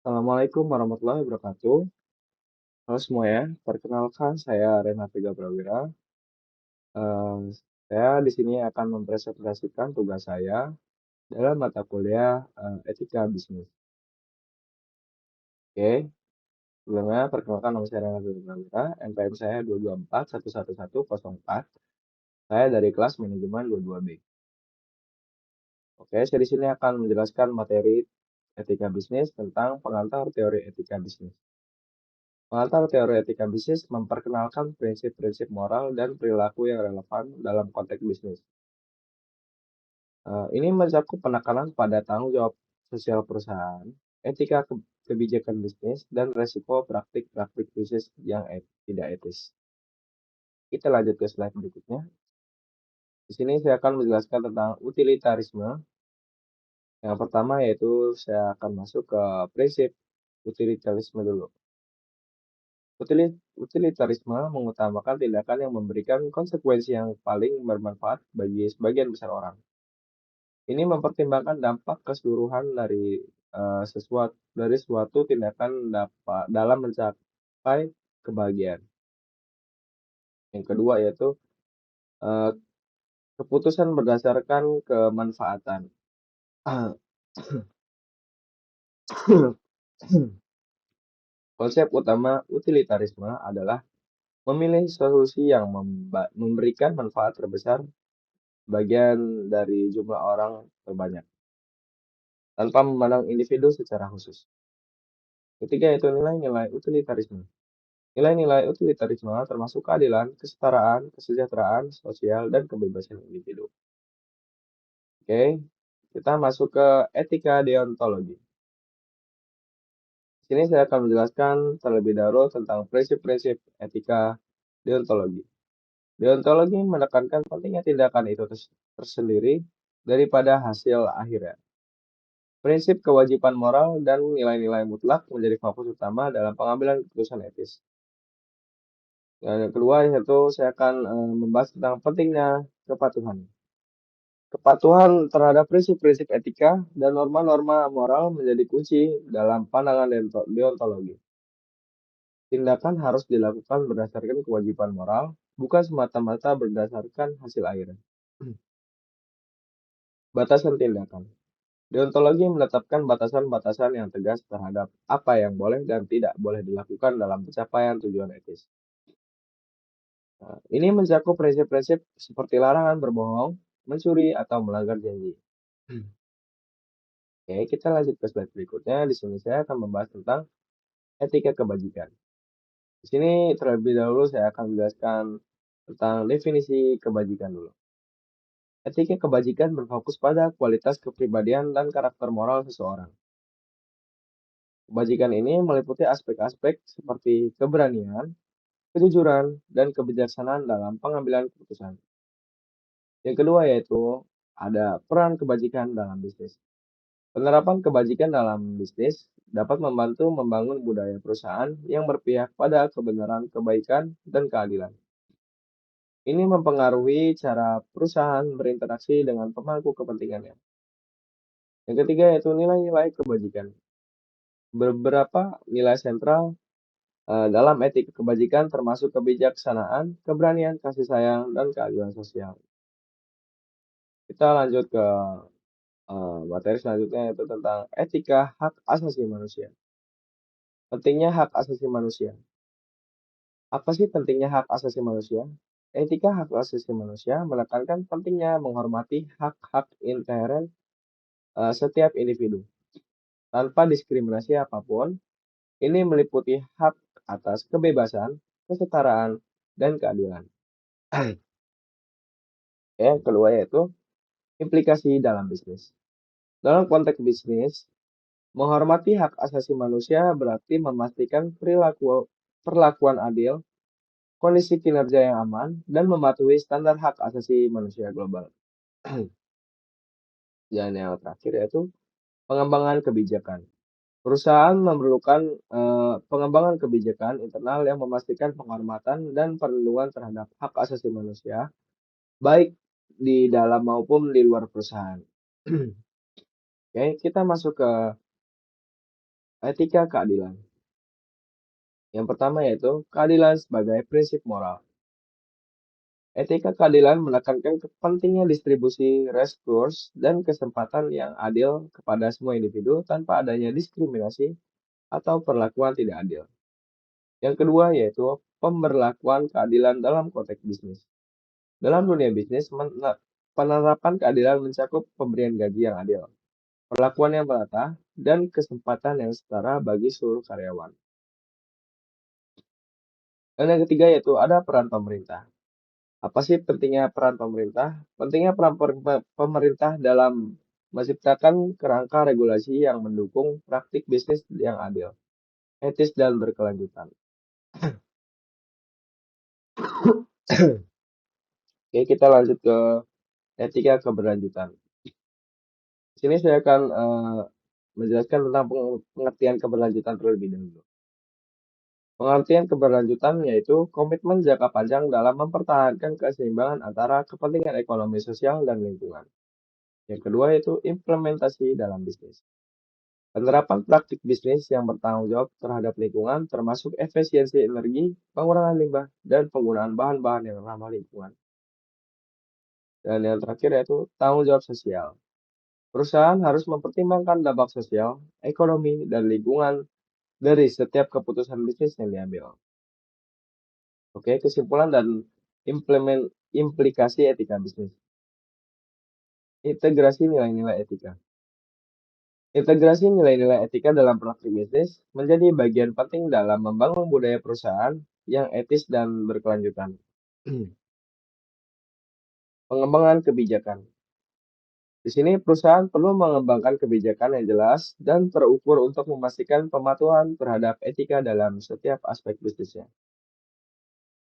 Assalamualaikum warahmatullahi wabarakatuh. Halo semuanya, perkenalkan saya Renat Vega Prawira. Eh, saya di sini akan mempresentasikan tugas saya dalam mata kuliah Etika Bisnis. Oke, sebelumnya perkenalkan nama saya Renat Vega Prawira, NPM saya 224111104. Saya dari kelas manajemen 22B. Oke, saya di sini akan menjelaskan materi etika bisnis tentang pengantar teori etika bisnis. Pengantar teori etika bisnis memperkenalkan prinsip-prinsip moral dan perilaku yang relevan dalam konteks bisnis. Ini mencakup penekanan pada tanggung jawab sosial perusahaan, etika kebijakan bisnis, dan resiko praktik-praktik bisnis yang tidak etis. Kita lanjut ke slide berikutnya. Di sini saya akan menjelaskan tentang utilitarisme. Yang pertama yaitu saya akan masuk ke prinsip utilitarisme dulu. Utilitarisme mengutamakan tindakan yang memberikan konsekuensi yang paling bermanfaat bagi sebagian besar orang. Ini mempertimbangkan dampak keseluruhan dari suatu tindakan dalam mencapai kebahagiaan. Yang kedua yaitu eh, keputusan berdasarkan kemanfaatan. Konsep utama utilitarisme adalah memilih solusi yang memberikan manfaat terbesar bagian dari jumlah orang terbanyak, tanpa memandang individu secara khusus. Ketiga yaitu nilai-nilai utilitarisme. Nilai-nilai utilitarisme termasuk keadilan, kesetaraan, kesejahteraan sosial, dan kebebasan individu. Oke, kita masuk ke etika deontologi. Di sini saya akan menjelaskan terlebih dahulu tentang prinsip-prinsip etika deontologi. Deontologi menekankan pentingnya tindakan itu tersendiri daripada hasil akhirnya. Prinsip kewajiban moral dan nilai-nilai mutlak menjadi fokus utama dalam pengambilan keputusan etis. Dan yang kedua yaitu saya akan membahas tentang pentingnya kepatuhan. Kepatuhan terhadap prinsip-prinsip etika dan norma-norma moral menjadi kunci dalam pandangan deontologi. Tindakan harus dilakukan berdasarkan kewajiban moral, bukan semata-mata berdasarkan hasil akhir. Batasan tindakan. Deontologi menetapkan batasan-batasan yang tegas terhadap apa yang boleh dan tidak boleh dilakukan dalam pencapaian tujuan etis. Nah, ini mencakup prinsip-prinsip seperti larangan berbohong, mencuri, atau melanggar janji. Oke, kita lanjut ke slide berikutnya. Di sini saya akan membahas tentang etika kebajikan. Di sini terlebih dahulu saya akan menjelaskan tentang definisi kebajikan dulu. Etika kebajikan berfokus pada kualitas kepribadian dan karakter moral seseorang. Kebajikan ini meliputi aspek-aspek seperti keberanian, kejujuran, dan kebijaksanaan dalam pengambilan keputusan. Yang kedua yaitu ada peran kebajikan dalam bisnis. Penerapan kebajikan dalam bisnis dapat membantu membangun budaya perusahaan yang berpihak pada kebenaran, kebaikan, dan keadilan. Ini mempengaruhi cara perusahaan berinteraksi dengan pemangku kepentingannya. Yang ketiga yaitu nilai-nilai kebajikan. Beberapa nilai sentral dalam etika kebajikan termasuk kebijaksanaan, keberanian, kasih sayang, dan keadilan sosial. Kita lanjut ke materi selanjutnya yaitu tentang etika hak asasi manusia. Pentingnya hak asasi manusia. Apa sih pentingnya hak asasi manusia? Etika hak asasi manusia menekankan pentingnya menghormati hak-hak inheren setiap individu tanpa diskriminasi apapun. Ini meliputi hak atas kebebasan, kesetaraan, dan keadilan. Yang kedua yaitu implikasi dalam bisnis. Dalam konteks bisnis, menghormati hak asasi manusia berarti memastikan perlakuan adil, kondisi kinerja yang aman, dan mematuhi standar hak asasi manusia global. Dan yang terakhir yaitu pengembangan kebijakan. Perusahaan memerlukan pengembangan kebijakan internal yang memastikan penghormatan dan perlindungan terhadap hak asasi manusia, baik di dalam maupun di luar perusahaan. Oke, kita masuk ke Etika keadilan. Yang pertama yaitu keadilan sebagai prinsip moral. Etika keadilan menekankan pentingnya distribusi resource dan kesempatan yang adil kepada semua individu tanpa adanya diskriminasi atau perlakuan tidak adil. Yang kedua yaitu pemberlakuan keadilan dalam konteks bisnis. Dalam dunia bisnis, penerapan keadilan mencakup pemberian gaji yang adil, perlakuan yang merata, dan kesempatan yang setara bagi seluruh karyawan. Dan yang ketiga yaitu ada peran pemerintah. Apa sih pentingnya peran pemerintah? Pentingnya peran pemerintah dalam menciptakan kerangka regulasi yang mendukung praktik bisnis yang adil, etis, dan berkelanjutan. Oke, kita lanjut ke etika keberlanjutan. Di sini saya akan menjelaskan tentang pengertian keberlanjutan terlebih dahulu. Pengertian keberlanjutan yaitu komitmen jangka panjang dalam mempertahankan keseimbangan antara kepentingan ekonomi, sosial, dan lingkungan. Yang kedua yaitu implementasi dalam bisnis. Penerapan praktik bisnis yang bertanggung jawab terhadap lingkungan termasuk efisiensi energi, pengurangan limbah, dan penggunaan bahan-bahan yang ramah lingkungan. Dan yang terakhir yaitu tanggung jawab sosial. Perusahaan harus mempertimbangkan dampak sosial, ekonomi, dan lingkungan dari setiap keputusan bisnis yang diambil. Oke, kesimpulan dan implikasi etika bisnis. Integrasi nilai-nilai etika. Integrasi nilai-nilai etika dalam praktik bisnis menjadi bagian penting dalam membangun budaya perusahaan yang etis dan berkelanjutan. Pengembangan kebijakan. Di sini perusahaan perlu mengembangkan kebijakan yang jelas dan terukur untuk memastikan pematuhan terhadap etika dalam setiap aspek bisnisnya.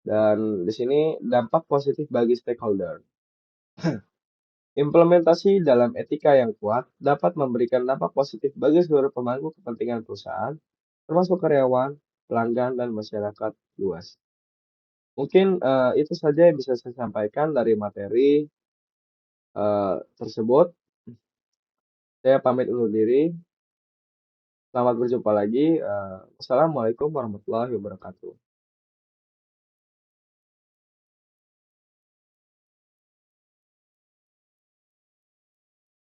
Dan di sini dampak positif bagi stakeholder. Implementasi dalam etika yang kuat dapat memberikan dampak positif bagi seluruh pemangku kepentingan perusahaan, termasuk karyawan, pelanggan, dan masyarakat luas. Mungkin itu saja yang bisa saya sampaikan dari materi tersebut. Saya pamit undur diri. Selamat berjumpa lagi. Wassalamualaikum warahmatullahi wabarakatuh.